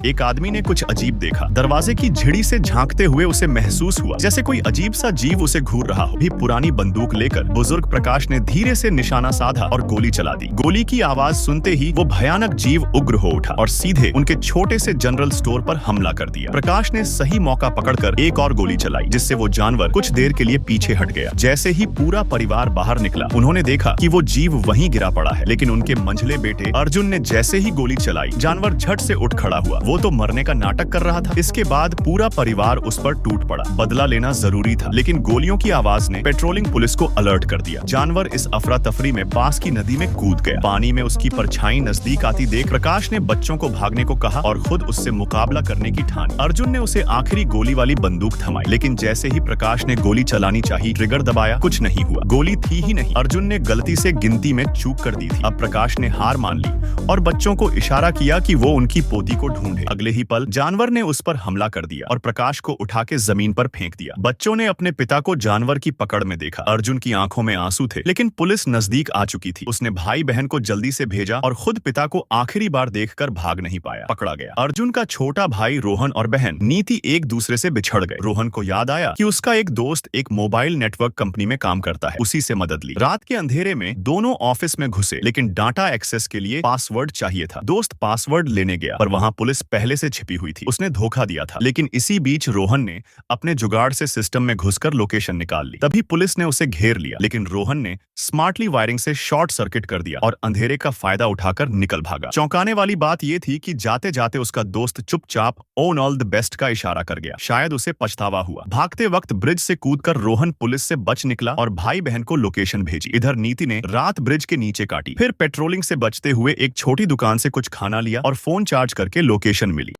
एक आदमी ने कुछ अजीब देखा। दरवाजे की झिड़ी से झांकते हुए उसे महसूस हुआ जैसे कोई अजीब सा जीव उसे घूर रहा हो। भी पुरानी बंदूक लेकर बुजुर्ग प्रकाश ने धीरे से निशाना साधा और गोली चला दी। गोली की आवाज सुनते ही वो भयानक जीव उग्र हो उठा और सीधे उनके छोटे से जनरल स्टोर पर हमला कर दिया। प्रकाश ने सही मौका पकड़कर एक और गोली चलाई, जिससे वो जानवर कुछ देर के लिए पीछे हट गया। जैसे ही पूरा परिवार बाहर निकला, उन्होंने देखा कि वो जीव वहीं गिरा पड़ा है, लेकिन उनके मंझले बेटे अर्जुन ने जैसे ही गोली चलाई, जानवर झट से उठ खड़ा हुआ। वो तो मरने का नाटक कर रहा था। इसके बाद पूरा परिवार उस पर टूट पड़ा। बदला लेना जरूरी था, लेकिन गोलियों की आवाज ने पेट्रोलिंग पुलिस को अलर्ट कर दिया। जानवर इस अफरा तफरी में पास की नदी में कूद गया। पानी में उसकी परछाई नजदीक आती देख प्रकाश ने बच्चों को भागने को कहा और खुद उससे मुकाबला करने की ठानी। अर्जुन ने उसे आखिरी गोली वाली बंदूक थमाई, लेकिन जैसे ही प्रकाश ने गोली चलानी चाहिए, ट्रिगर दबाया, कुछ नहीं हुआ। गोली थी ही नहीं। अर्जुन ने गलती से गिनती में चूक कर दी थी। अब प्रकाश ने हार मान ली और बच्चों को इशारा किया कि वो उनकी पोती को ढूंढे। अगले ही पल जानवर ने उस पर हमला कर दिया और प्रकाश को उठा के जमीन पर फेंक दिया। बच्चों ने अपने पिता को जानवर की पकड़ में देखा। अर्जुन की आंखों में आंसू थे, लेकिन पुलिस नजदीक आ चुकी थी। उसने भाई बहन को जल्दी से भेजा और खुद पिता को आखिरी बार देखकर भाग नहीं पाया, पकड़ा गया। अर्जुन का छोटा भाई रोहन और बहन नीति एक दूसरे से बिछड़ गए। रोहन को याद आया कि उसका एक दोस्त एक मोबाइल नेटवर्क कंपनी में काम करता है, उसी से मदद ली। रात के अंधेरे में दोनों ऑफिस में घुसे, लेकिन डाटा एक्सेस के लिए पासवर्ड चाहिए था। दोस्त पासवर्ड लेने गया, पर वहां पुलिस पहले से छिपी हुई थी। उसने धोखा दिया था, लेकिन इसी बीच रोहन ने अपने जुगाड़ से सिस्टम में घुसकर लोकेशन निकाल ली। तभी पुलिस ने उसे घेर लिया, लेकिन रोहन ने स्मार्टली वायरिंग से शॉर्ट सर्किट कर दिया और अंधेरे का फायदा उठाकर निकल भागा। चौंकाने वाली बात यह थी कि जाते जाते उसका दोस्त चुपचाप ओन ऑल द बेस्ट का इशारा कर गया। शायद उसे पछतावा हुआ। भागते वक्त ब्रिज से कूदकर रोहन पुलिस से बच निकला और भाई बहन को लोकेशन भेजी। इधर नीति ने रात ब्रिज के नीचे काटी, फिर पेट्रोलिंग से बचते हुए एक छोटी दुकान से कुछ खाना लिया और फोन चार्ज करके लोकेशन मिली।